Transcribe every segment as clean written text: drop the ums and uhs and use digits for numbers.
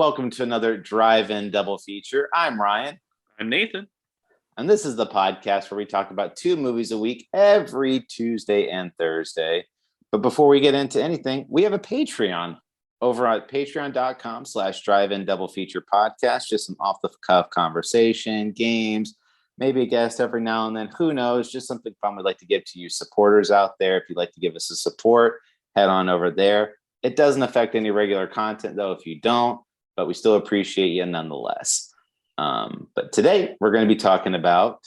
welcome to another Drive-In Double Feature. I'm Ryan. I'm Nathan. And this is the podcast where we talk about 2 movies a week every Tuesday and Thursday. But before we get into anything, we have a Patreon over at patreon.com/driveindoublefeaturpodcast. Just some off-the-cuff conversation, games, maybe a guest every now and then. Who knows? Just something fun we'd like to give to you supporters out there. If you'd like to give us a support, head on over there. It doesn't affect any regular content, though, if you don't, but we still appreciate you nonetheless. But today, we're going to be talking about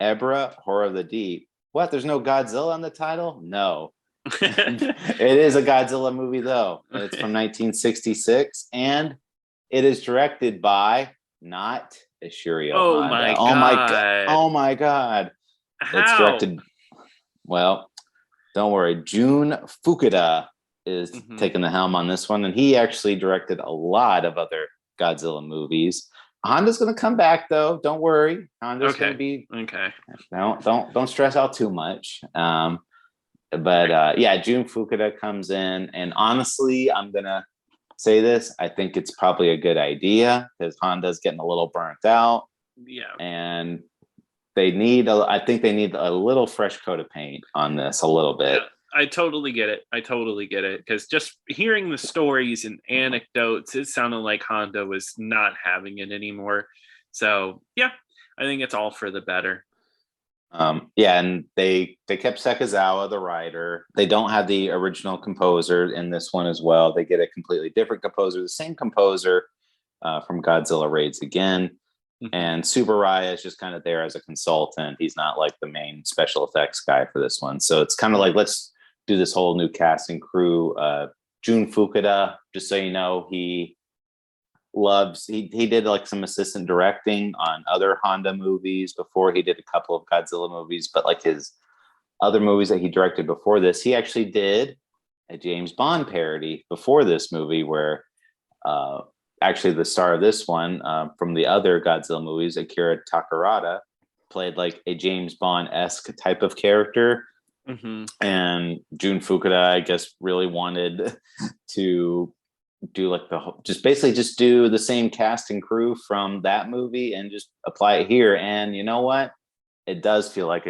Ebirah, Horror of the Deep. What? There's no Godzilla on the title? No. It is a Godzilla movie, though. It's from 1966, and it is directed by not Ishiro. Oh, my God. Oh, my God. How? It's directed, well, don't worry. Jun Fukuda is taking the helm on this one, and he actually directed a lot of other Godzilla movies. Honda's going to come back, though. Don't worry. Honda's going to be okay. Don't stress out too much. Jun Fukuda comes in, and honestly, I'm gonna say this. I think it's probably a good idea because Honda's getting a little burnt out. Yeah, and I think they need a little fresh coat of paint on this, a little bit. Yeah. I totally get it. Because just hearing the stories and anecdotes, it sounded like Honda was not having it anymore. So, yeah, I think it's all for the better. And they kept Sekizawa, the writer. They don't have the original composer in this one as well. They get a completely different composer, the same composer from Godzilla Raids Again. And Tsuburaya is just kind of there as a consultant. He's not like the main special effects guy for this one. So it's kind of like, let's do this whole new cast and crew. Jun Fukuda, just so you know, he did like some assistant directing on other Honda movies before. He did a couple of Godzilla movies, but like his other movies that he directed before this, he actually did a James Bond parody before this movie where actually the star of this one from the other Godzilla movies, Akira Takarada, played like a James Bond-esque type of character. And Jun Fukuda, I guess, really wanted to do like just do the same cast and crew from that movie and just apply it here. And you know what? It does feel like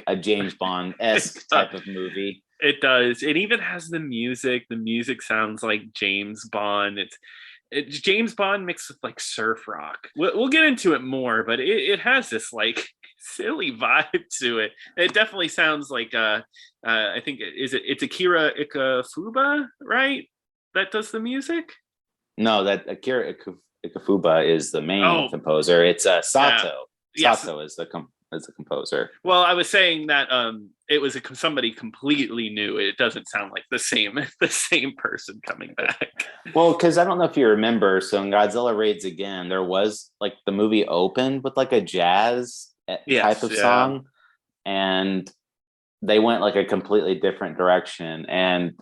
a James Bond-esque type of movie. It does. It even has the music. The music sounds like James Bond. It's James Bond mixed with like surf rock. We'll get into it more, but it has this like silly vibe to it. It definitely sounds like I think it's Akira Ikafuba, right? That does the music? No, that Akira Ikafuba is the main composer. It's Sato. Yes. Sato is the composer. Well, I was saying that it was somebody completely new. It doesn't sound like the same person coming back. Well, because I don't know if you remember, so in Godzilla Raids Again, there was like the movie opened with like a jazz type of song, and they went like a completely different direction. And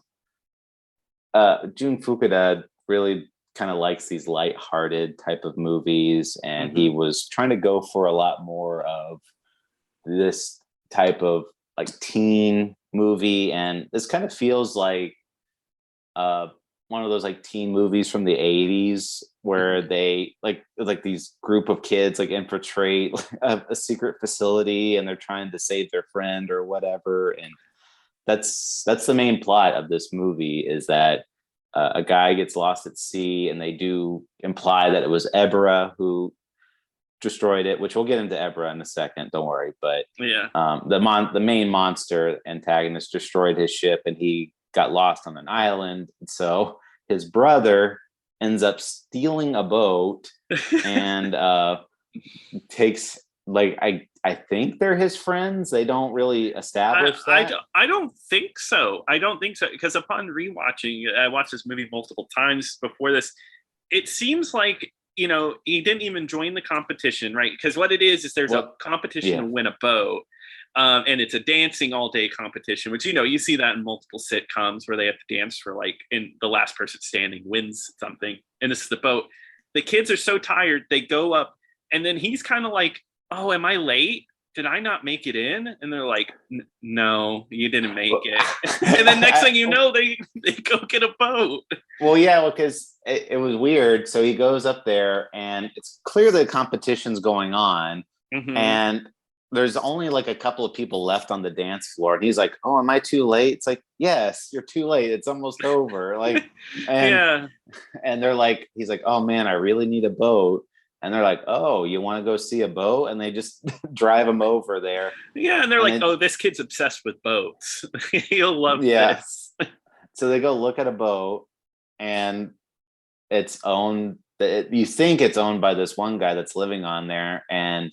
Jun Fukuda really kind of likes these lighthearted type of movies, and he was trying to go for a lot more of this type of like teen movie, and this kind of feels like one of those like teen movies from the 80s where they like these group of kids like infiltrate a secret facility and they're trying to save their friend or whatever. And that's the main plot of this movie, is that a guy gets lost at sea, and they do imply that it was Ebirah who destroyed it, which we'll get into Ebirah in a second, don't worry. But the main monster antagonist destroyed his ship, and he got lost on an island. So his brother ends up stealing a boat and takes like I think they're his friends. They don't really establish that. I don't think so. Because upon rewatching, I watched this movie multiple times before this. It seems like, he didn't even join the competition, right? Because what it is there's a competition to win a boat. And it's a dancing all day competition, which, you see that in multiple sitcoms where they have to dance for like, and the last person standing wins something. And this is the boat. The kids are so tired. They go up, and then he's kind of like, oh, am I late? did I not make it in? And they're like, no, you didn't make it. And then next thing you know, they go get a boat. Well, yeah, because it was weird. So he goes up there, and it's clear the competition's going on, and there's only like a couple of people left on the dance floor, and he's like, "Oh, am I too late?" It's like, "Yes, you're too late. It's almost over." Like, and they're like, he's like, "Oh man, I really need a boat." And they're like, "Oh, you want to go see a boat?" And they just drive him over there. Yeah, and they're like, "Oh, this kid's obsessed with boats. He'll love this." So they go look at a boat, and it's owned. You think it's owned by this one guy that's living on there, and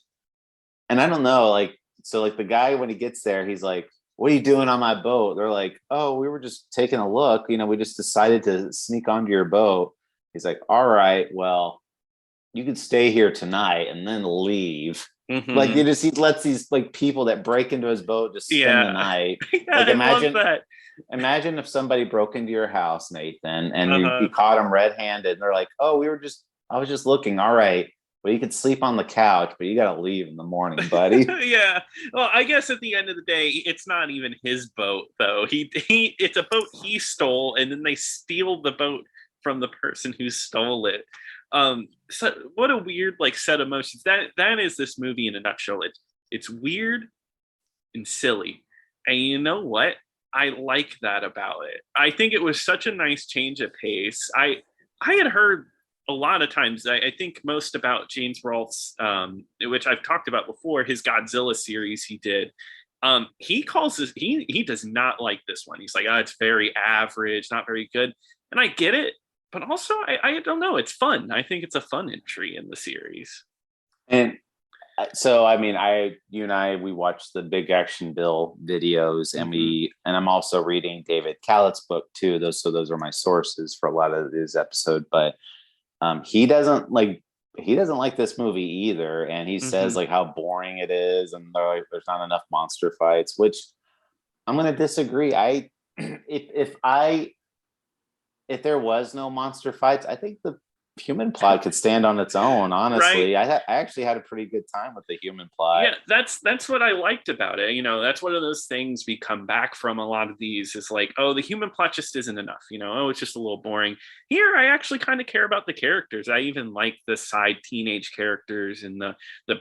I don't know, like, so like the guy, when he gets there, he's like, "What are you doing on my boat?" They're like, "Oh, we were just taking a look. We just decided to sneak onto your boat." He's like, "All right, well, you could stay here tonight and then leave." Like, he lets these like people that break into his boat just spend the night. Like, imagine if somebody broke into your house, Nathan, and you caught them red-handed, and they're like, "Oh, I was just looking. All right. Well, you could sleep on the couch, but you got to leave in the morning, buddy." Yeah. Well, I guess at the end of the day, it's not even his boat, though. It's a boat he stole, and then they steal the boat from the person who stole it. So what a weird like set of emotions. That is this movie in a nutshell. It's weird and silly. And you know what? I like that about it. I think it was such a nice change of pace. I had heard a lot of times, I think most about James Rolfe's, which I've talked about before, his Godzilla series he did. He calls this, he does not like this one. He's like, "Oh, it's very average, not very good." And I get it, but also I don't know, it's fun. I think it's a fun entry in the series. And so, I mean, you and I, we watched the Big Action Bill videos, and and I'm also reading David Callett's book too. Those are my sources for a lot of this episode, but he doesn't like this movie either, and he says like how boring it is, and like, there's not enough monster fights, which I'm going to disagree. If there was no monster fights, I think the human plot could stand on its own, honestly. Right. I actually had a pretty good time with the human plot. Yeah, that's what I liked about it. That's one of those things we come back from a lot of these is like, oh, the human plot just isn't enough. Oh, it's just a little boring. Here, I actually kind of care about the characters. I even like the side teenage characters and the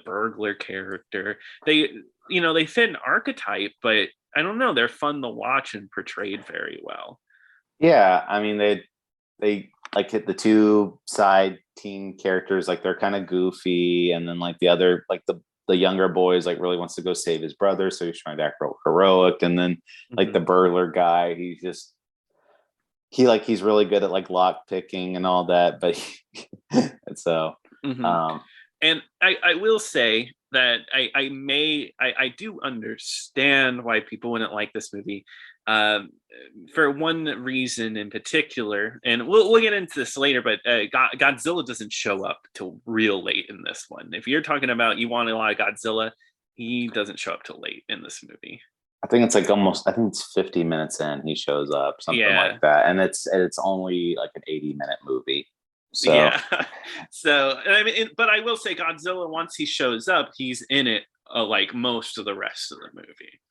burglar character. They fit an archetype, but I don't know, they're fun to watch and portrayed very well. Yeah, I mean, they like hit the two side teen characters, like they're kind of goofy, and then like the other, like the younger boy is like really wants to go save his brother, so he's trying to act real heroic, and then like the burglar guy, he's really good at like lock picking and all that, but so and I will say that I do understand why people wouldn't like this movie. For one reason in particular, and we'll get into this later, but Godzilla doesn't show up till real late in this one. If you're talking about you want a lot of Godzilla, he doesn't show up till late in this movie. I think it's like I think it's 50 minutes in he shows up, something like that, and it's only like an 80-minute movie. So. Yeah. So I mean, but I will say Godzilla, once he shows up, he's in it like most of the rest of the movie.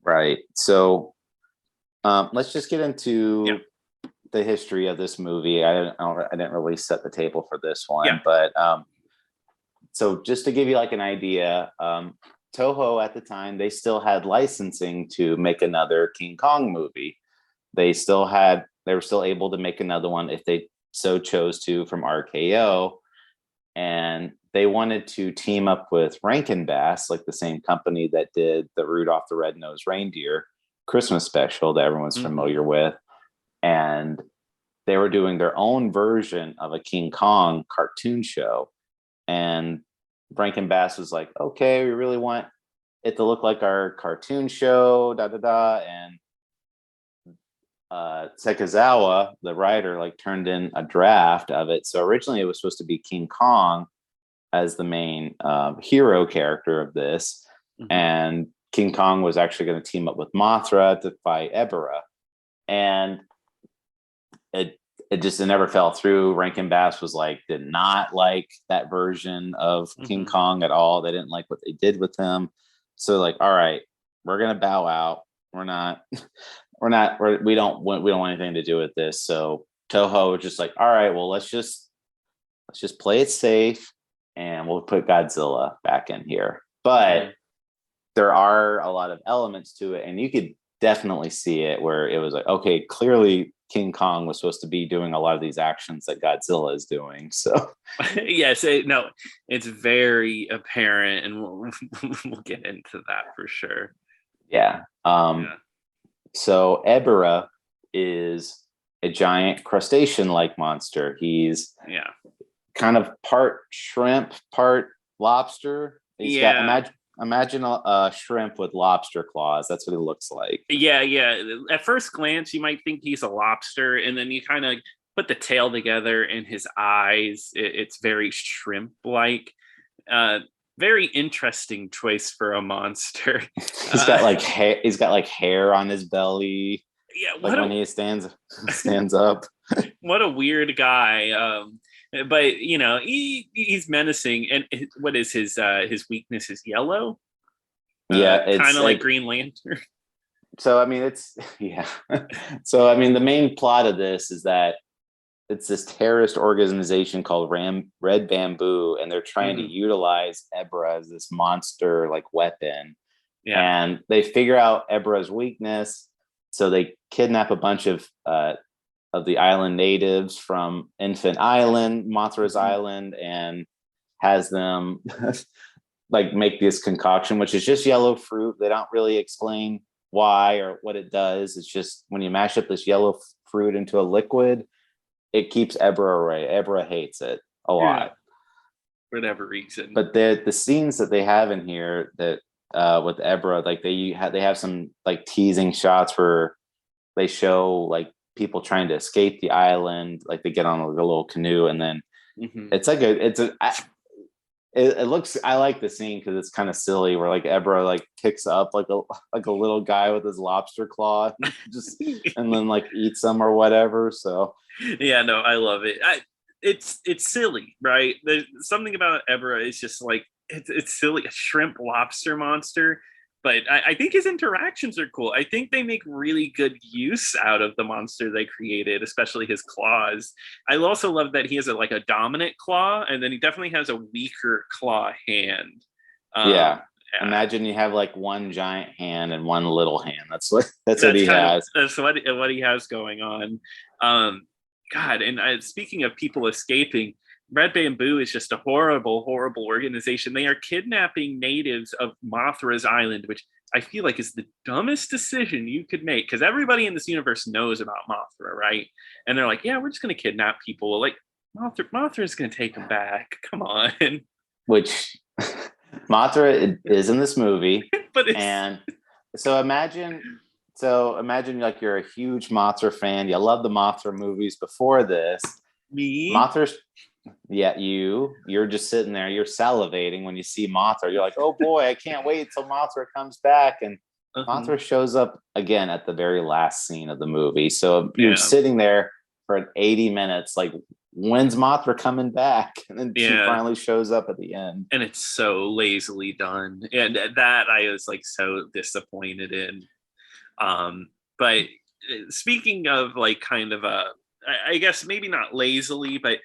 Right. So. Let's just get into the history of this movie. I didn't really set the table for this one, but so just to give you like an idea, Toho at the time, they still had licensing to make another King Kong movie. They were still able to make another one if they so chose to from RKO, and they wanted to team up with Rankin Bass, like the same company that did the Rudolph the Red-Nosed Reindeer Christmas special that everyone's familiar with, and they were doing their own version of a King Kong cartoon show, and Rankin Bass was like, "Okay, we really want it to look like our cartoon show, and Sekizawa, the writer, like turned in a draft of it. So originally it was supposed to be King Kong as the main hero character of this, and King Kong was actually going to team up with Mothra to fight Ebirah, and it never fell through. Rankin Bass did not like that version of King Kong at all. They didn't like what they did with him. So like, all right, we're gonna bow out. We don't want anything to do with this. So Toho was just like, all right, well, let's just play it safe, and we'll put Godzilla back in here. But there are a lot of elements to it, and you could definitely see it where it was like, okay, clearly King Kong was supposed to be doing a lot of these actions that Godzilla is doing. So yes, it's very apparent, and we'll get into that for sure. Yeah. So Ebirah is a giant crustacean-like monster. He's kind of part shrimp, part lobster. He's got imagine a shrimp with lobster claws. That's what he looks like. Yeah. At first glance, you might think he's a lobster, and then you kind of put the tail together and his eyes. It's very shrimp-like. Very interesting choice for a monster. He's got like hair. He's got like hair on his belly. Yeah, like when he stands up. What a weird guy. But he's menacing. And what is his weakness? Is yellow. Yeah, it's kind of like Green Lantern. So I mean, So I mean, the main plot of this is that it's this terrorist organization called Red Bamboo, and they're trying to utilize Ebirah as this monster like weapon. Yeah. And they figure out Ebirah's weakness, so they kidnap a bunch of the island natives from Infant Island, Mothra's Island, and has them like make this concoction, which is just yellow fruit. They don't really explain why or what it does. It's just when you mash up this yellow fruit into a liquid, it keeps Ebirah away. Ebirah hates it a lot. For whatever reason. But the scenes that they have in here that with Ebirah, like they have some like teasing shots where they show like people trying to escape the island, like they get on a little canoe, and then it's like it looks. I like the scene because it's kind of silly, where like Ebirah like kicks up like a little guy with his lobster claw, just and then like eats them or whatever. So yeah, no, I love it. It's silly, right? There's something about Ebirah is just like it's silly, a shrimp lobster monster. But I think his interactions are cool. I think they make really good use out of the monster they created, especially his claws. I also love that he has a dominant claw, and then he definitely has a weaker claw hand. Imagine you have like one giant hand and one little hand. That's what he has. That's what he has going on. God, and speaking of people escaping, Red Bamboo is just a horrible, horrible organization. They are kidnapping natives of Mothra's Island, which I feel like is the dumbest decision you could make, because everybody in this universe knows about Mothra, right? And they're like, yeah, we're just going to kidnap people. Like, Mothra's going to take them back. Come on. Which Mothra is in this movie. And so imagine like you're a huge Mothra fan. You love the Mothra movies before this. Me? Mothra's... Yeah, you're just sitting there, you're salivating when you see Mothra. You're like, oh boy, I can't wait till Mothra comes back. And Mothra shows up again at the very last scene of the movie. So you're sitting there for 80 minutes, like, when's Mothra coming back? And then she finally shows up at the end. And it's so lazily done. And that I was like so disappointed in. But speaking of like kind of I guess maybe not lazily, but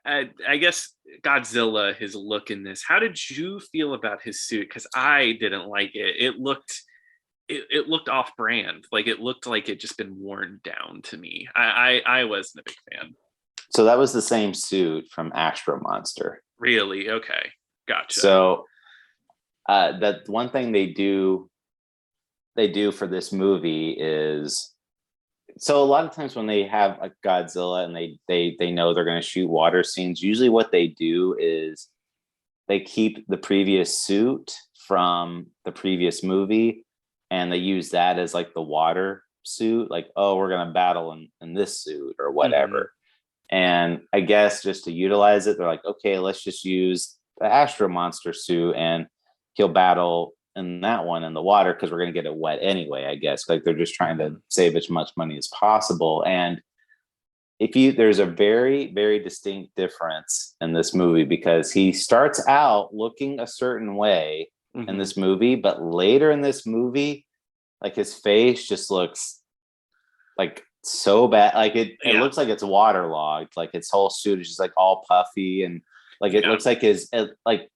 I guess Godzilla, his look in this. How did you feel about his suit? Because I didn't like it. It looked off-brand. Like it looked like it just been worn down to me. I wasn't a big fan. So that was the same suit from Astro Monster. Really? Okay, gotcha. So that one thing they do for this movie is. So a lot of times when they have a Godzilla and they know they're going to shoot water scenes, usually what they do is they keep the previous suit from the previous movie and they use that as like the water suit. Like, oh, we're going to battle in this suit or whatever. And I guess just to utilize it, they're like, okay, let's just use the Astro Monster suit and he'll battle in that one in the water because we're going to get it wet anyway, I guess. Like they're just trying to save as much money as possible. And there's a very, very distinct difference in this movie because he starts out looking a certain way in this movie, but later in this movie, like his face just looks like so bad. Like it looks like it's waterlogged. Like his whole suit is just like all puffy, and like it looks like his like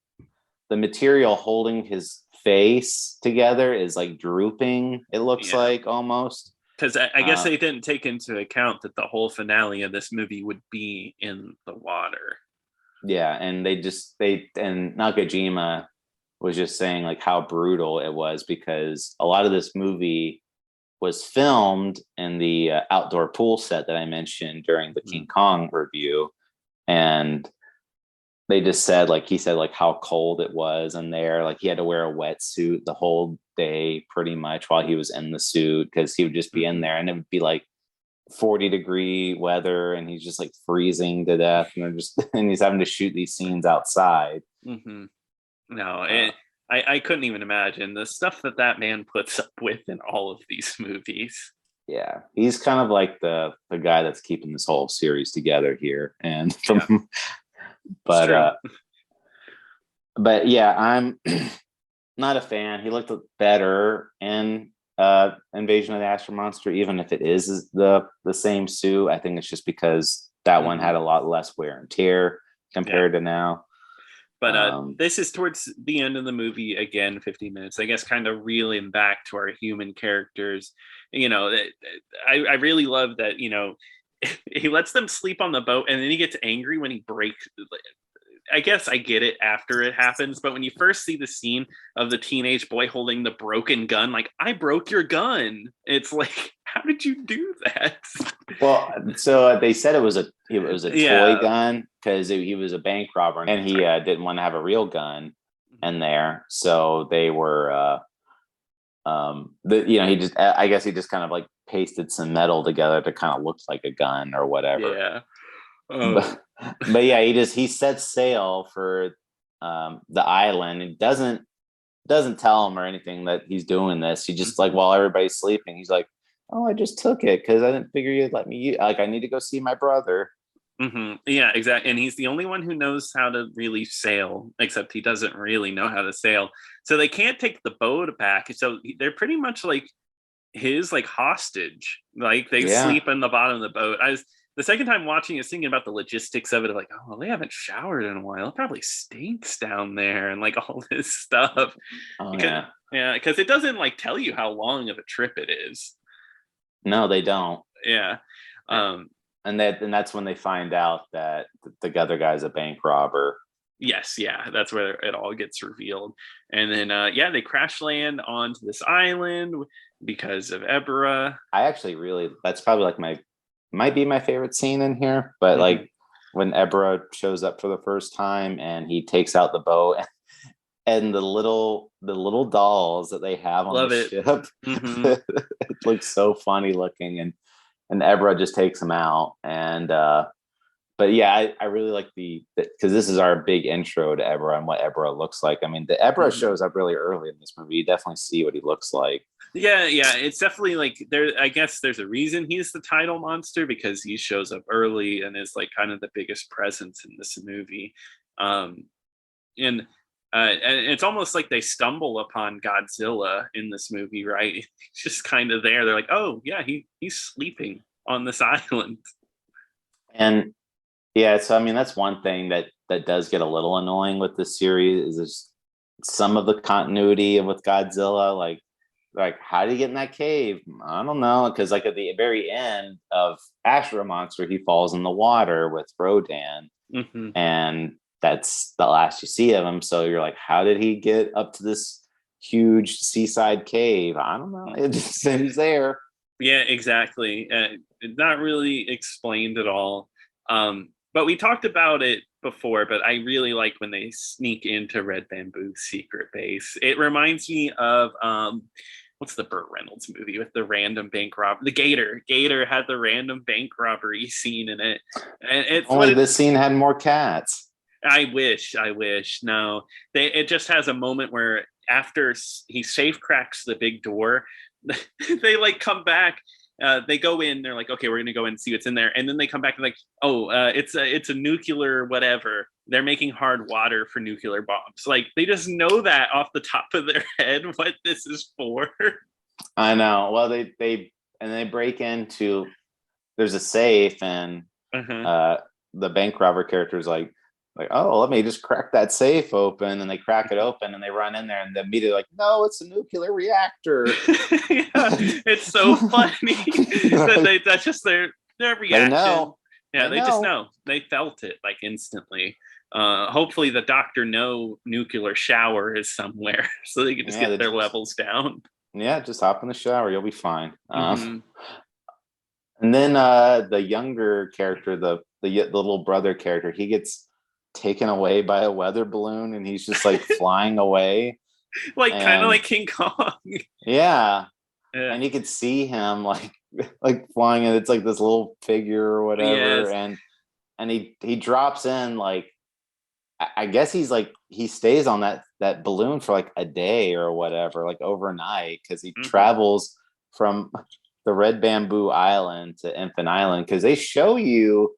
the material holding his face together is like drooping. It looks like almost. Because I guess they didn't take into account that the whole finale of this movie would be in the water. Yeah, and and Nakajima was just saying like how brutal it was, because a lot of this movie was filmed in the outdoor pool set that I mentioned during the King Kong review, and they just said like he said like how cold it was in there. Like he had to wear a wetsuit the whole day pretty much while he was in the suit, because he would just be in there and it would be like 40-degree weather and he's just like freezing to death, and he's having to shoot these scenes outside. No, I couldn't even imagine the stuff that man puts up with in all of these movies. Yeah, he's kind of like the guy that's keeping this whole series together here. And but yeah, I'm not a fan. He looked better in Invasion of the Astro Monster, even if it is the same suit. I think it's just because that one had a lot less wear and tear compared to now. But this is towards the end of the movie, again, 50 minutes, I guess, kind of reeling back to our human characters. You know, I really love that, you know, he lets them sleep on the boat and then he gets angry when he breaks. I guess I get it after it happens, but when you first see the scene of the teenage boy holding the broken gun, like, I broke your gun. It's like, how did you do that? Well, so they said it was a toy gun because he was a bank robber and he didn't want to have a real gun in there. So they were, he just, I guess he just kind of like pasted some metal together to kind of look like a gun or whatever. Yeah. But yeah, he sets sail for the island and doesn't tell him or anything that he's doing this. He just like, while everybody's sleeping, he's like, oh, I just took it because I didn't figure you'd let me. Like, I need to go see my brother. Yeah, exactly. And he's the only one who knows how to really sail, except he doesn't really know how to sail. So they can't take the boat back. So they're pretty much like his like hostage. Like they sleep in the bottom of the boat. The second time watching is thinking about the logistics of it, of like, oh, well, they haven't showered in a while. It probably stinks down there and like all this stuff. Because it doesn't like tell you how long of a trip it is. No, they don't. Yeah. And that's when they find out that the other guy's a bank robber. Yes, yeah, that's where it all gets revealed. And then they crash land onto this island because of Ebirah. I actually that's probably like might be my favorite scene in here, but like when Ebirah shows up for the first time and he takes out the boat and the little dolls that they have on the ship. It looks so funny looking, and Ebirah just takes them out. And but yeah, I really like because this is our big intro to Ebirah and what Ebirah looks like. I mean, the Ebirah shows up really early in this movie. You definitely see what he looks like. Yeah, it's definitely like I guess there's a reason he's the title monster, because he shows up early and is like kind of the biggest presence in this movie. And it's almost like they stumble upon Godzilla in this movie, right? He's just kind of there. They're like, oh yeah, he's sleeping on this island. And yeah, so I mean, that's one thing that does get a little annoying with this series is some of the continuity with Godzilla. Like, how did he get in that cave? I don't know, because like at the very end of Astro Monster, he falls in the water with Rodan, and that's the last you see of him. So you're like, how did he get up to this huge seaside cave? I don't know. It just seems there. Yeah, exactly. Not really explained at all. But we talked about it before, but I really like when they sneak into Red Bamboo's secret base. It reminds me of what's the Burt Reynolds movie with the random bank robber? The Gator. Gator had the random bank robbery scene in it. And only this scene had more cats. I wish. No, it just has a moment where after he safe cracks the big door, they like come back. They go in. They're like, okay, we're gonna go in and see what's in there. And then they come back and like, oh, it's a nuclear whatever. they're making hard water for nuclear bombs. Like, they just know that off the top of their head what this is for. I know. Well, they break into, there's a safe, and the bank robber character is like, oh, let me just crack that safe open, and they crack it open, and they run in there, and they're immediately like, no, it's a nuclear reactor. It's so funny that that's just their reaction. They know. Yeah, they just know. They felt it like instantly. Hopefully the Dr. No nuclear shower is somewhere so they can just get their levels down. Yeah, just hop in the shower, you'll be fine. And then the younger character, the little brother character, he gets taken away by a weather balloon, and he's just like flying away, like kind of like King Kong. Yeah, and you could see him like flying, and it's like this little figure or whatever. Yes. and he drops in, like, I guess he stays on that balloon for like a day or whatever, like overnight, because he travels from the Red Bamboo Island to Infant Island, because they show you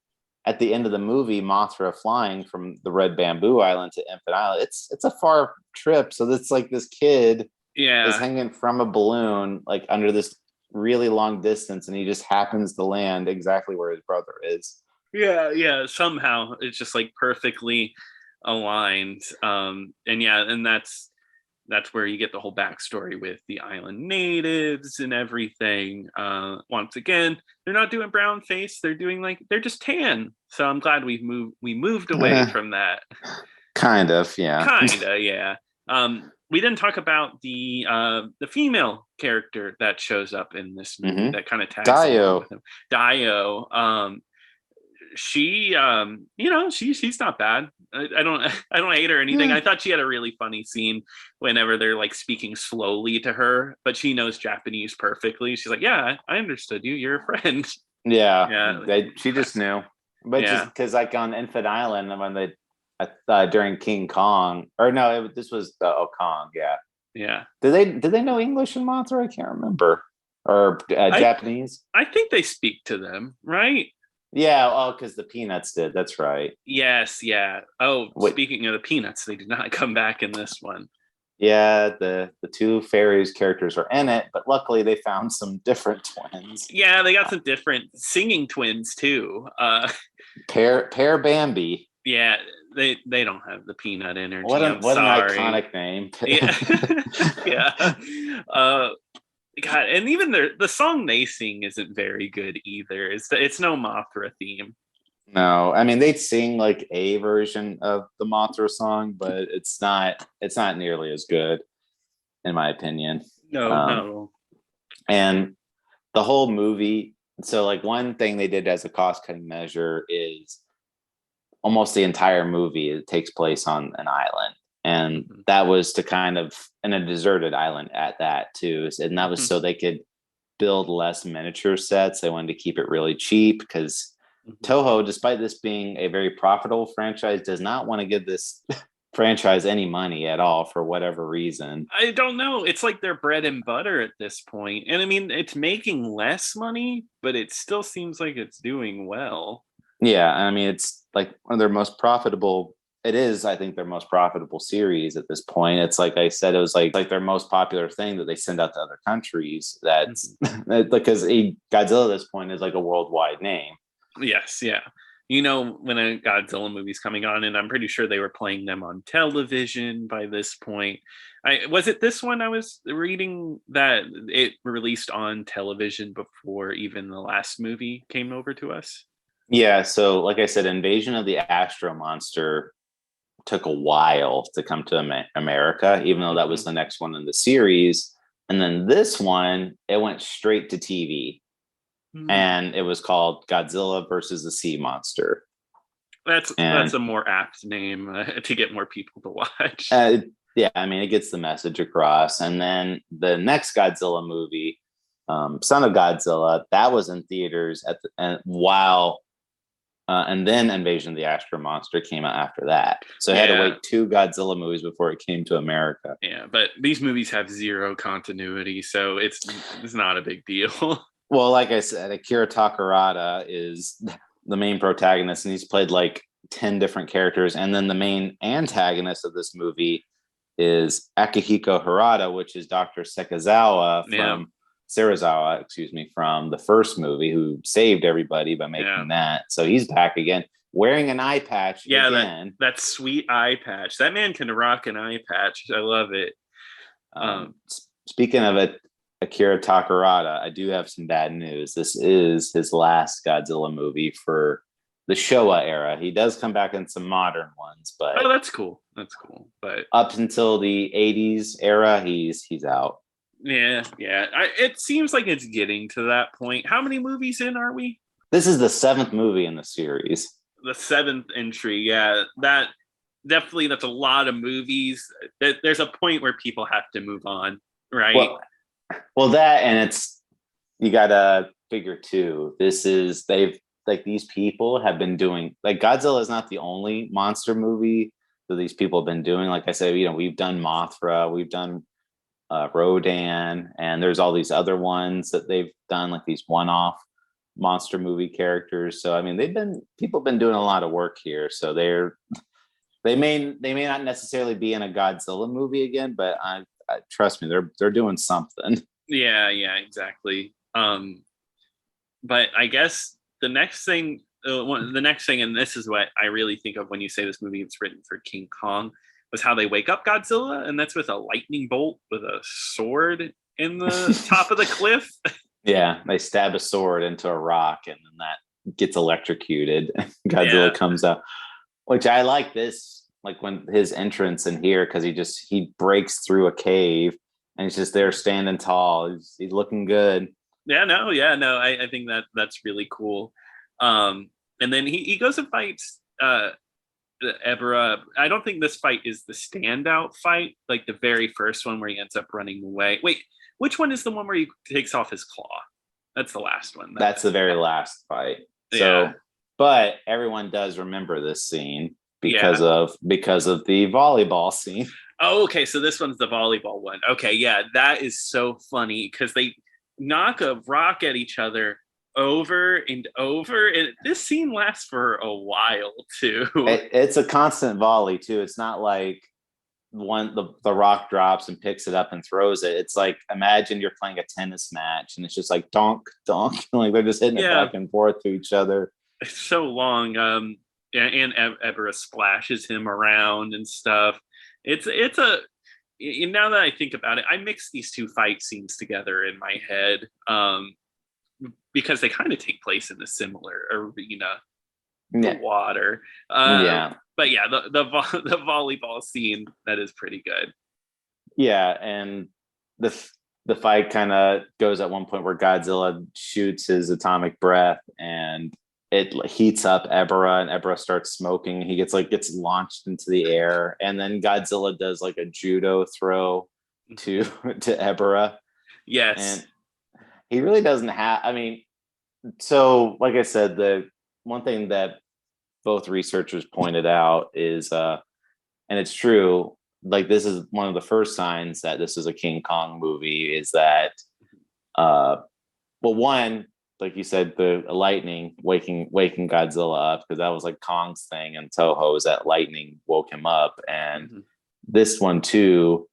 at the end of the movie Mothra flying from the Red Bamboo Island to Infant Island. It's a far trip, so it's like this kid is hanging from a balloon like under this really long distance, and he just happens to land exactly where his brother is. Yeah, somehow it's just like perfectly aligned. And that's where you get the whole backstory with the island natives and everything. Once again, they're not doing brown face, they're just tan. So I'm glad we moved away from that. Kind of, yeah. We didn't talk about the female character that shows up in this movie that kind of tags along with him. Dio. She she's not bad. I don't hate her or anything. I thought she had a really funny scene whenever they're like speaking slowly to her, but she knows Japanese perfectly. She's like, yeah, I understood you, you're a friend. She just knew. But just because like on Infant Island, when they during King Kong, or no, this was Kong. Did they know English in Mothra? I can't remember. Or Japanese. I think they speak to them, right? Yeah, because the Peanuts did. That's right. Yes, yeah. Oh, speaking of the Peanuts, they did not come back in this one. Yeah, the two fairies characters are in it, but luckily they found some different twins. Yeah, they got some different singing twins too. Pear Bambi. Yeah, they don't have the peanut energy. What an iconic name. Yeah. God, and even the song they sing isn't very good either. It's no Mothra theme. No, I mean they'd sing like a version of the Mothra song, but it's not nearly as good, in my opinion. No. And the whole movie. So like one thing they did as a cost-cutting measure is almost the entire movie, it takes place on an island. And that was to kind of, in a deserted island at that too. And that was so they could build less miniature sets. They wanted to keep it really cheap because Toho, despite this being a very profitable franchise, does not want to give this franchise any money at all for whatever reason. I don't know. It's like their bread and butter at this point. And I mean, it's making less money, but it still seems like it's doing well. Yeah. I mean, it's like one of their most profitable. It is, I think, their most profitable series at this point. It's like I said, it was like their most popular thing that they send out to other countries. That's because Godzilla at this point is like a worldwide name. Yes, yeah. You know, when a Godzilla movie's coming on, and I'm pretty sure they were playing them on television by this point. Was it this one I was reading that it released on television before even the last movie came over to us? Yeah, so like I said, Invasion of the Astro Monster took a while to come to America, even though that was the next one in the series. And then this one, it went straight to TV. And it was called Godzilla versus the Sea Monster. That's a more apt name to get more people to watch. Yeah, I mean, it gets the message across. And then the next Godzilla movie, Son of Godzilla, that was in theaters and then Invasion of the Astro Monster came out after that. So I had to wait 2 Godzilla movies before it came to America. Yeah, but these movies have zero continuity, so it's not a big deal. Well, like I said, Akira Takarada is the main protagonist, and he's played like 10 different characters. And then the main antagonist of this movie is Akihiko Harada, which is Dr. Serizawa, from the first movie, who saved everybody by making that. So he's back again, wearing an eye patch again. That sweet eye patch. That man can rock an eye patch. I love it. Speaking of it, Akira Takarada, I do have some bad news. This is his last Godzilla movie for the Showa era. He does come back in some modern ones, but that's cool. But up until the 80s era, he's out. Yeah. It seems like it's getting to that point. How many movies in are we? This is the 7th movie in the series. The 7th entry. Yeah, that's a lot of movies. There's a point where people have to move on, right? Well, that, and you gotta figure too. These people have been doing, like, Godzilla is not the only monster movie that these people have been doing. Like I said, we've done Mothra, we've done Rodan, and there's all these other ones that they've done, like these one-off monster movie characters. So I mean, people have been doing a lot of work here. So they may not necessarily be in a Godzilla movie again, but I trust me, they're doing something. Yeah, exactly. But I guess the next thing, and this is what I really think of when you say this movie it's written for King Kong, was how they wake up Godzilla, and that's with a lightning bolt with a sword in the top of the cliff. Yeah, they stab a sword into a rock, and then that gets electrocuted. Godzilla comes out, which I like this, like when his entrance in here, because he breaks through a cave, and he's just there standing tall. He's looking good. I think that's really cool. And then he goes and fights Ebirah. I don't think this fight is the standout fight, like the very first one where he ends up running away. Wait, which one is the one where he takes off his claw? That's the last one. That's the very last fight. So, but everyone does remember this scene because of the volleyball scene. Oh, okay. So this one's the volleyball one. Okay, yeah, that is so funny because they knock a rock at each other over and over, and this scene lasts for a while too. It's a constant volley too. It's not like the rock drops and picks it up and throws it. It's like, imagine you're playing a tennis match and it's just like donk donk, like they're just hitting it back and forth to each other. It's so long. And Ebirah splashes him around and stuff. It's a now that I think about it, I mix these two fight scenes together in my head because they kind of take place in a similar arena, the water. But yeah, the volleyball scene, that is pretty good. Yeah, and the fight kind of goes at one point where Godzilla shoots his atomic breath and it heats up Ebirah, and Ebirah starts smoking. He gets launched into the air, and then Godzilla does like a judo throw to Ebirah. Yes, and he really doesn't have. I mean, so like I said, the one thing that both researchers pointed out is, and it's true, like this is one of the first signs that this is a King Kong movie, is that, one, like you said, the lightning waking Godzilla up, because that was like Kong's thing in Toho, is that lightning woke him up. And this one too,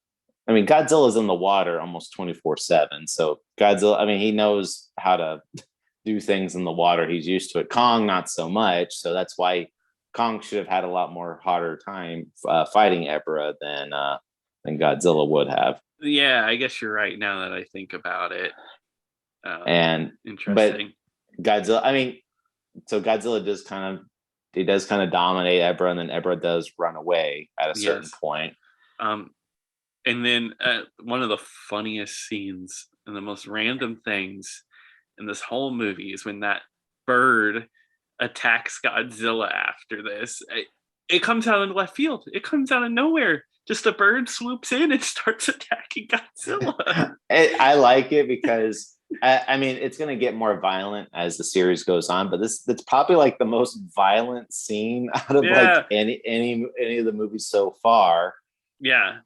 I mean, Godzilla's in the water almost 24/7. So Godzilla, I mean, he knows how to do things in the water. He's used to it. Kong, not so much. So that's why Kong should have had a lot more harder time fighting Ebirah than Godzilla would have. Yeah, I guess you're right now that I think about it. And interesting. But Godzilla, I mean, so Godzilla does kind of dominate Ebirah, and then Ebirah does run away at a certain point. And then one of the funniest scenes and the most random things in this whole movie is when that bird attacks Godzilla after this. It comes out of left field. It comes out of nowhere. Just a bird swoops in and starts attacking Godzilla. I like it because I mean, it's going to get more violent as the series goes on, but that's probably like the most violent scene out of like any of the movies so far. Yeah,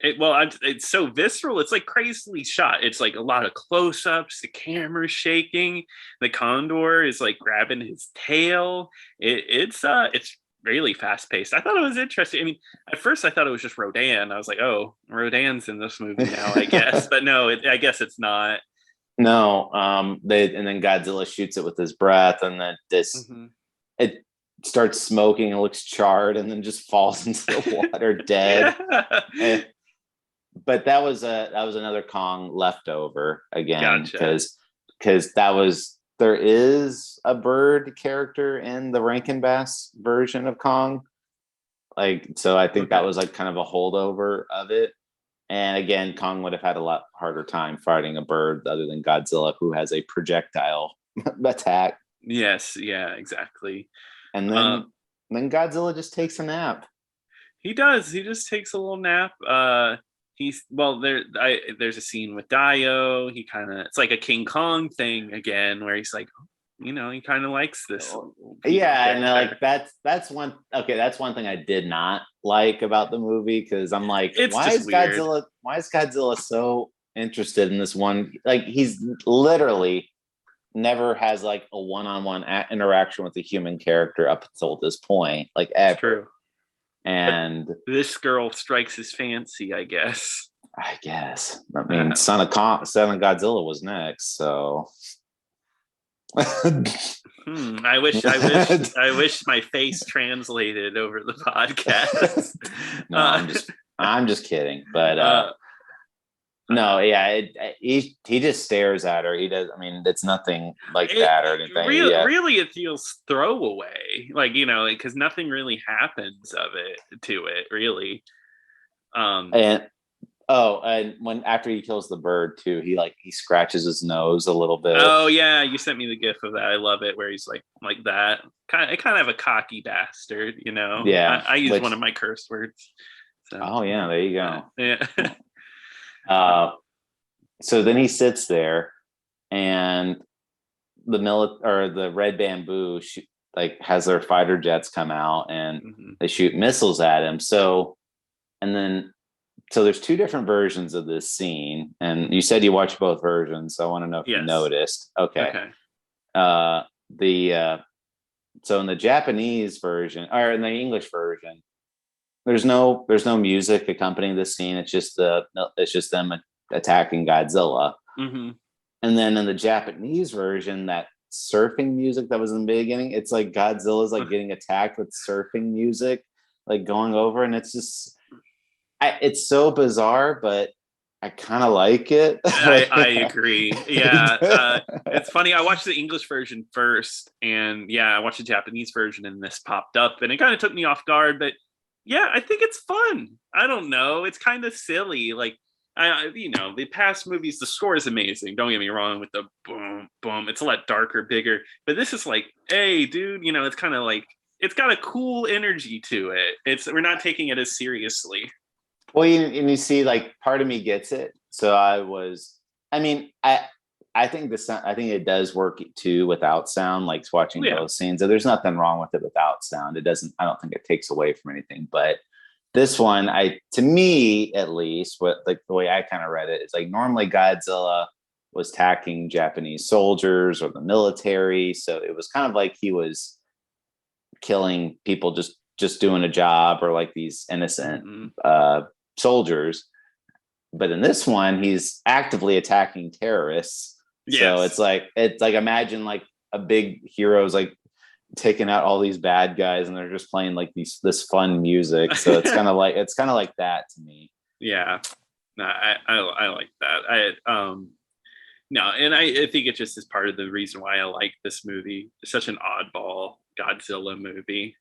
It's so visceral. It's like crazily shot. It's like a lot of close-ups. The camera's shaking. The condor is like grabbing his tail. It's really fast-paced. I thought it was interesting. I mean, at first I thought it was just Rodan. I was like, oh, Rodan's in this movie now, I guess. But no, I guess it's not. No, and then Godzilla shoots it with his breath, and then it starts smoking and looks charred, and then just falls into the water dead. Yeah. But that was another Kong leftover again, Gotcha. because there is a bird character in the Rankin Bass version of Kong, like, so I think that was like kind of a holdover of it. And again, Kong would have had a lot harder time fighting a bird other than Godzilla, who has a projectile attack. Yes, yeah, exactly. And then Godzilla just takes a nap. He does. He just takes a little nap. There's a scene with Dio. It's like a King Kong thing again, where he's like, he kind of likes this. Yeah, and like that's one thing I did not like about the movie, because I'm like, why is Godzilla so interested in this one? Like, he's literally never has like a one-on-one interaction with a human character up until this point, like, ever. True. And but this girl strikes his fancy, I guess. I mean, Son of Godzilla was next, so. I wish my face translated over the podcast. No, I'm just kidding. But no, yeah, he just stares at her. He does. I mean, it's nothing like that or anything. Really, it feels throwaway, like, because nothing really happens to it, really. And when after he kills the bird too, he scratches his nose a little bit. Oh yeah, you sent me the gif of that. I love it, where he's like that. Kind of a cocky bastard, Yeah, I use one of my curse words. So. Oh yeah, there you go. Yeah. So then he sits there, and the Red Bamboo has their fighter jets come out, and they shoot missiles at him. So there's two different versions of this scene, and you said you watched both versions, so I want to know if you noticed. Okay. So in the Japanese version, or in the English version, there's no music accompanying this scene. It's just them attacking Godzilla. Mm-hmm. And then in the Japanese version, that surfing music that was in the beginning, it's like Godzilla's like getting attacked with surfing music, like going over, and it's just. It's so bizarre, but I kind of like it. I agree. Yeah. It's funny. I watched the English version first, and I watched the Japanese version, and this popped up, and it kind of took me off guard, but yeah, I think it's fun. I don't know. It's kind of silly. Like, the past movies, the score is amazing. Don't get me wrong with the boom, boom. It's a lot darker, bigger, but this is like, hey, dude, it's kind of like, it's got a cool energy to it. We're not taking it as seriously. Well, you see, like, part of me gets it. So I think it does work too without sound, like watching both scenes. So there's nothing wrong with it without sound. I don't think it takes away from anything. But this one, to me at least, the way I kind of read it, it's like normally Godzilla was attacking Japanese soldiers or the military. So it was kind of like he was killing people just doing a job, or like these innocent soldiers. But in this one, he's actively attacking terrorists. Yes. So it's like imagine like a big hero's like taking out all these bad guys, and they're just playing like this fun music. So it's kind of like that to me. Yeah, no, I like that. No, and I think it just is part of the reason why I like this movie. It's such an oddball Godzilla movie.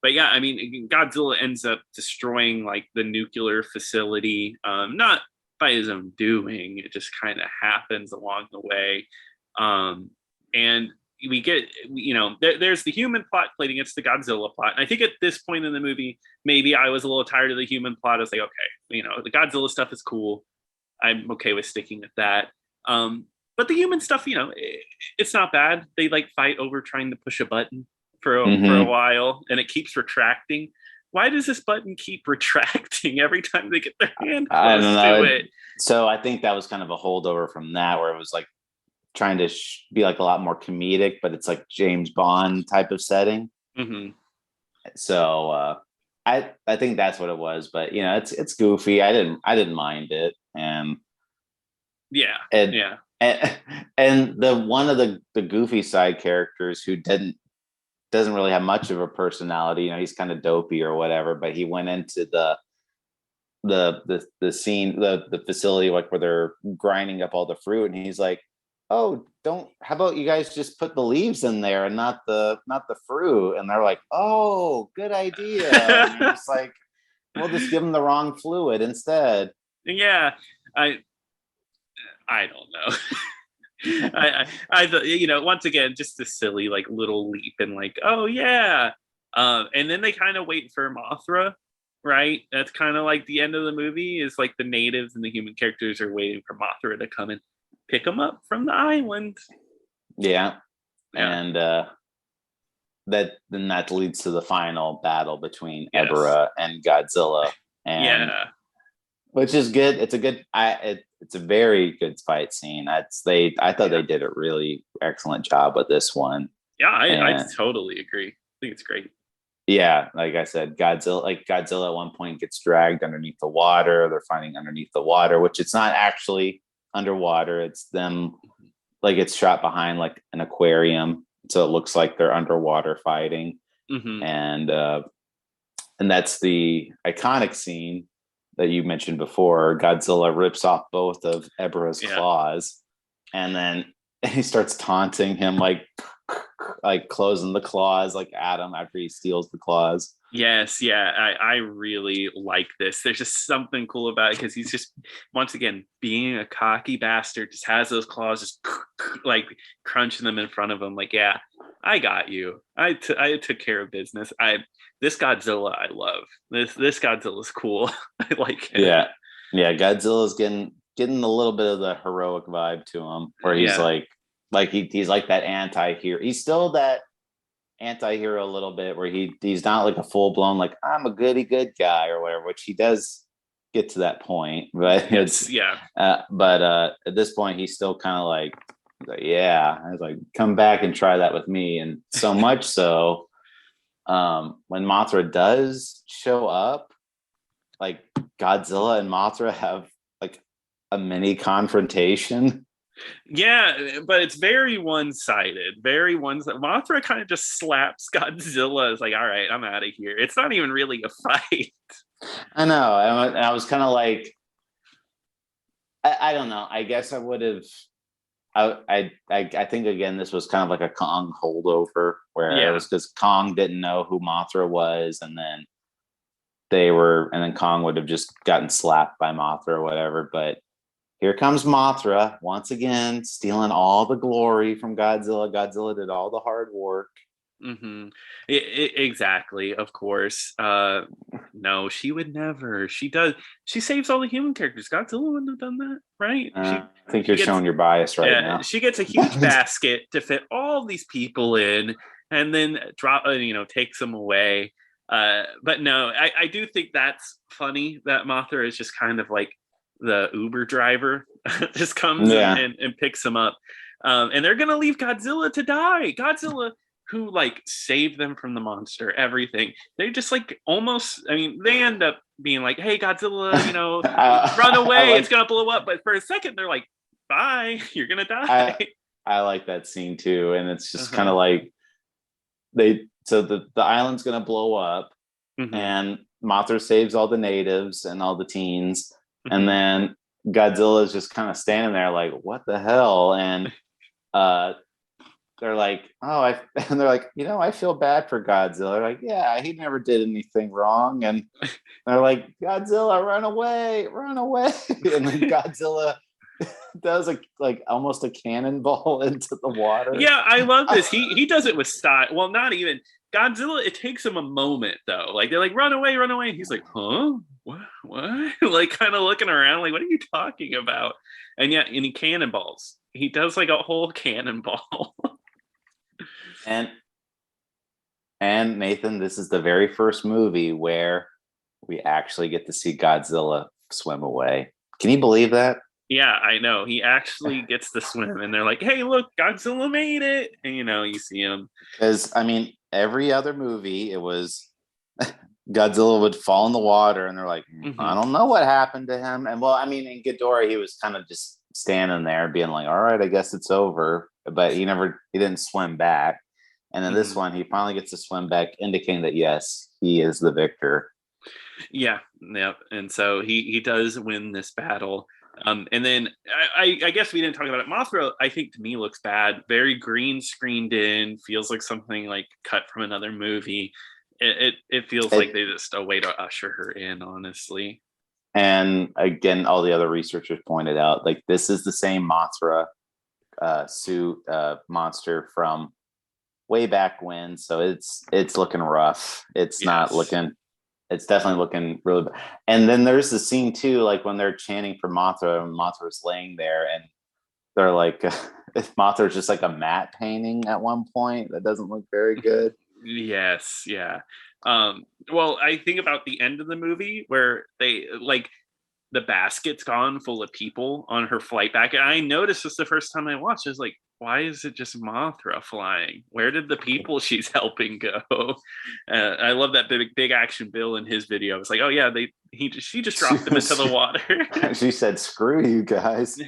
But yeah, I mean, Godzilla ends up destroying like the nuclear facility, not by his own doing. It just kind of happens along the way. And we get, there's the human plot played against the Godzilla plot. And I think at this point in the movie, maybe I was a little tired of the human plot. I was like, okay, the Godzilla stuff is cool. I'm okay with sticking with that. But the human stuff, it's not bad. They like fight over trying to push a button for a while, and it keeps retracting. why does this button keep retracting every time they get their hand I don't close know. to it? So I think that was kind of a holdover from that, where it was like trying to be like a lot more comedic, but it's like James Bond type of setting. Mm-hmm. So I think that's what it was. But you know, it's goofy. I didn't mind it, and Yeah, and yeah. and the one of the goofy side characters who doesn't really have much of a personality. You know, he's kind of dopey or whatever, but he went into the scene, the facility, like where they're grinding up all the fruit, and he's like, oh, how about you guys just put the leaves in there and not the fruit? And they're like, oh, good idea. And you're just like, we'll just give them the wrong fluid instead. Yeah, I don't know. I you know, once again, just a silly like little leap and like, oh yeah, and then they kind of wait for Mothra, right? That's kind of like the end of the movie. Is like the natives and the human characters are waiting for Mothra to come and pick them up from the island. Yeah. And that leads to the final battle between Ebirah and Godzilla, and which is good. It's a good. It's a very good fight scene. I thought they did a really excellent job with this one. Yeah, I totally agree. I think it's great. Yeah, like I said, Godzilla at one point gets dragged underneath the water. They're fighting underneath the water, which it's not actually underwater. It's them, like it's shot behind like an aquarium, so it looks like they're underwater fighting. Mm-hmm. And that's the iconic scene that you mentioned before. Godzilla rips off both of Ebirah's claws, and then he starts taunting him, like closing the claws like Adam after he steals the claws. Yes, yeah, I really like this. There's just something cool about it because he's just, once again, being a cocky bastard, just has those claws just like crunching them in front of him. Like, yeah, I got you. I took care of business. This Godzilla I love. This Godzilla's cool. I like him. Yeah. Godzilla's getting a little bit of the heroic vibe to him, where he's he's like that anti-hero. He's still that anti-hero a little bit, where he's not like a full-blown like I'm a goody good guy or whatever, which he does get to that point, but but at this point he's still kind of like I was like, come back and try that with me. And so much so when Mothra does show up, like Godzilla and Mothra have like a mini confrontation. Yeah, but it's very one-sided. Mothra kind of just slaps Godzilla. It's like, all right, I'm out of here. It's not even really a fight. I know. I was kind of like, I don't know. I guess I would have. I think again, this was kind of like a Kong holdover, where it was because Kong didn't know who Mothra was, and then Kong would have just gotten slapped by Mothra or whatever. But here comes Mothra once again, stealing all the glory from Godzilla. Godzilla did all the hard work. Mm-hmm. Exactly. Of course. No, she would never. She does. She saves all the human characters. Godzilla wouldn't have done that, right? I think you're showing your bias right now. She gets a huge basket to fit all these people in, and then takes them away. But no, I do think that's funny that Mothra is just kind of like the Uber driver, just comes and picks him up. And they're gonna leave Godzilla to die. Godzilla, who like saved them from the monster, everything. They just like almost, they end up being like, hey, Godzilla, run away, it's gonna blow up. But for a second, they're like, bye, you're gonna die. I like that scene too. And it's just kind of like the island's gonna blow up, and Mothra saves all the natives and all the teens, and then Godzilla is just kind of standing there like, what the hell? And they're like, and they're like, I feel bad for Godzilla. They're like, yeah, he never did anything wrong. And they're like, Godzilla, run away. And then Godzilla does almost a cannonball into the water. Yeah, I love this. He does it with style. Well, not even Godzilla. It takes him a moment though. Like they're like, run away. And he's like, huh? What? Like kind of looking around like, what are you talking about? And he cannonballs. He does like a whole cannonball. And And Nathan, this is the very first movie where we actually get to see Godzilla swim away. Can you believe that? Yeah, I know. He actually gets to swim, and they're like, "Hey, look, Godzilla made it!" And you see him. Because I mean, every other movie, it was Godzilla would fall in the water, and they're like, I don't know what happened to him. And well, I mean, in Ghidorah, he was kind of just standing there, being like, "All right, I guess it's over." But he didn't swim back. And then this one, he finally gets to swim back, indicating that yes, he is the victor. Yeah. And so he does win this battle. And then I guess we didn't talk about it. Mothra, I think to me looks bad. Very green screened in. Feels like something like cut from another movie. It feels like they just a way to usher her in, honestly. And again, all the other researchers pointed out, like, this is the same Mothra suit monster from way back when. So it's looking rough. It's not looking. It's definitely looking really bad. And then there's the scene too, like when they're chanting for Mothra, and Mothra's laying there, and they're like, Mothra's just like a matte painting at one point. That doesn't look very good. Yes, yeah. Well, I think about the end of the movie where they like the basket's gone full of people on her flight back. And I noticed this the first time I watched. I was like, why is it just Mothra flying? Where did the people she's helping go? I love that big action Bill in his video. It's like, oh yeah, she just dropped them into the water. She said, "Screw you guys."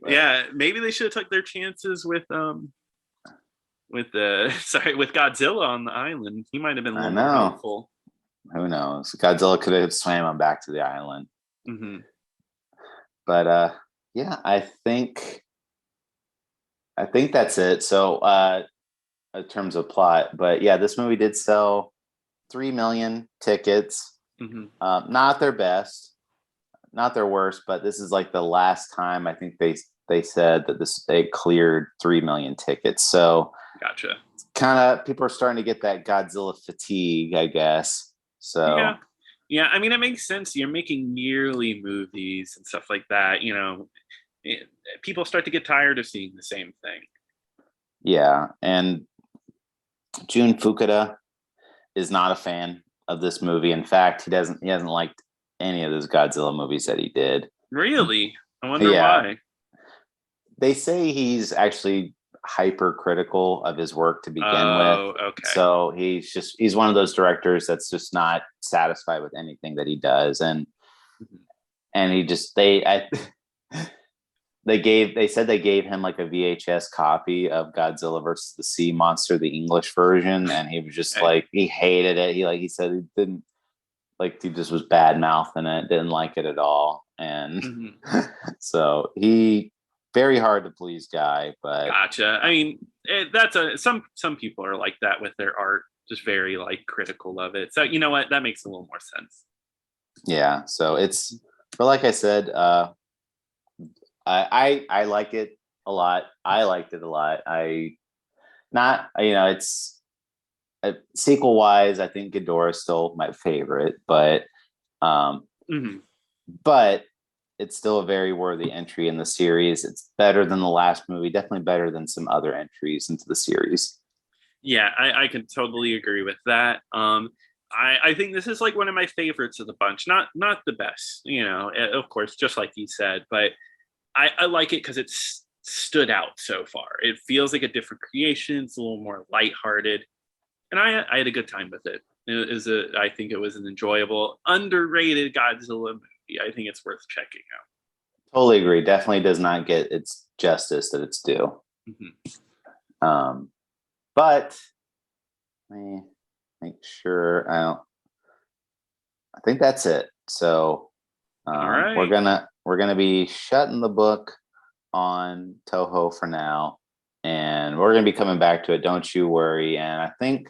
Yeah, maybe they should have took their chances with Godzilla on the island. He might have been a little more helpful. Who knows? Godzilla could have swam him back to the island. But yeah, I think that's it. So in terms of plot, but yeah, this movie did sell 3 million tickets. Not their best, not their worst, but this is like the last time I think they said that they cleared 3 million tickets. So gotcha. Kind of people are starting to get that Godzilla fatigue, I guess. So yeah, I mean, it makes sense. You're making yearly movies and stuff like that. People start to get tired of seeing the same thing. Yeah, and Jun Fukuda is not a fan of this movie. In fact, he hasn't liked any of those Godzilla movies that he did. Really? I wonder why. They say he's actually hypercritical of his work to begin with. Okay. So he's one of those directors that's just not satisfied with anything that he does, and he just they said they gave him like a VHS copy of Godzilla versus the Sea Monster, the English version, and he was just like, he hated it. He said he didn't like, he just was bad mouthing it, didn't like it at all, and so he. Very hard to please guy, but gotcha. I mean, that's some people are like that with their art, just very like critical of it. So you know what, that makes a little more sense. Yeah. So but like I said, I like it a lot. I liked it a lot. It's sequel wise, I think Ghidorah is still my favorite, but but it's still a very worthy entry in the series. It's better than the last movie, definitely better than some other entries into the series. Yeah, I can totally agree with that. I think this is like one of my favorites of the bunch. Not the best, of course, just like you said, but I like it because it's stood out so far. It feels like a different creation. It's a little more lighthearted, and I had a good time with it. I think it was an enjoyable, underrated Godzilla movie. I think it's worth checking out. Totally agree. Definitely does not get its justice that it's due. But let me make sure I think that's it. So all right. we're gonna be shutting the book on Toho for now, and we're gonna be coming back to it. Don't you worry. And I think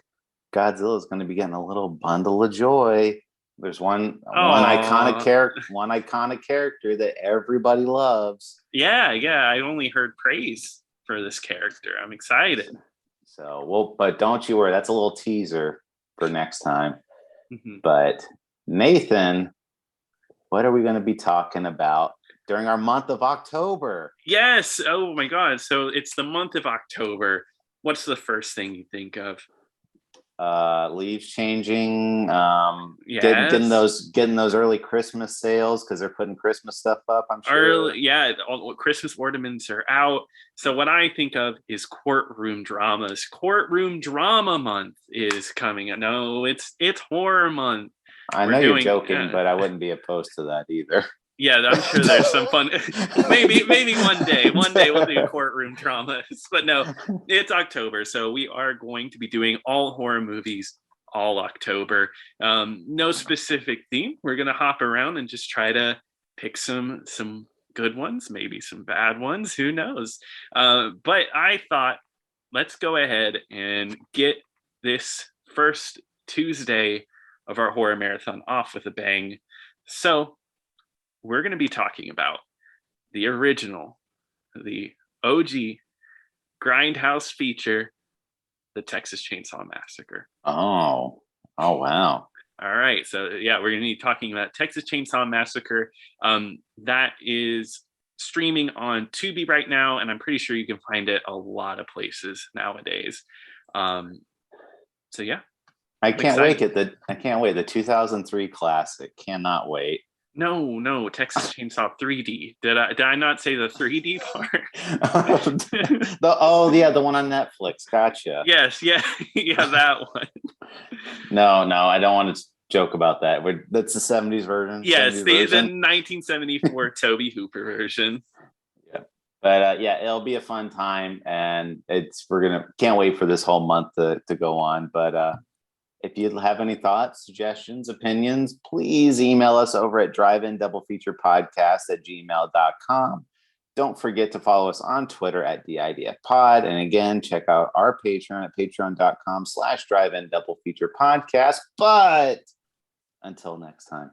Godzilla is going to be getting a little bundle of joy. There's one iconic character that everybody loves. Yeah. I only heard praise for this character. I'm excited. So, but don't you worry. That's a little teaser for next time. But Nathan, what are we going to be talking about during our month of October? Yes. Oh my God. So it's the month of October. What's the first thing you think of? leaves changing, Yes. getting those early Christmas sales because they're putting Christmas stuff up, I'm sure. All Christmas ornaments are out. So what I think of is courtroom dramas. Courtroom drama month is coming. No, it's horror month. I know you're joking, but I wouldn't be opposed to that either. Yeah, I'm sure there's some fun. maybe one day we'll do courtroom dramas. But no, it's October, so we are going to be doing all horror movies all October. No specific theme. We're gonna hop around and just try to pick some good ones, maybe some bad ones. Who knows? But I thought, let's go ahead and get this first Tuesday of our horror marathon off with a bang. So we're going to be talking about the original, the OG Grindhouse feature, the Texas Chainsaw Massacre. Oh, wow. All right. So yeah, we're going to be talking about Texas Chainsaw Massacre. That is streaming on Tubi right now, and I'm pretty sure you can find it a lot of places nowadays. So yeah. I can't wait. The 2003 classic. Cannot wait. No, Texas Chainsaw 3D. Did I not say the 3D part? The one on Netflix. Gotcha. Yes, yeah, that one. No, I don't want to joke about that. That's the 70s version. Yes, the 1974 Tobe Hooper version. Yeah, but it'll be a fun time, and can't wait for this whole month to go on. But if you have any thoughts, suggestions, opinions, please email us over at driveindoublefeaturpodcast@gmail.com. Don't forget to follow us on Twitter at DIDFpod. And again, check out our Patreon at patreon.com/driveindoublefeaturepodcast. But until next time.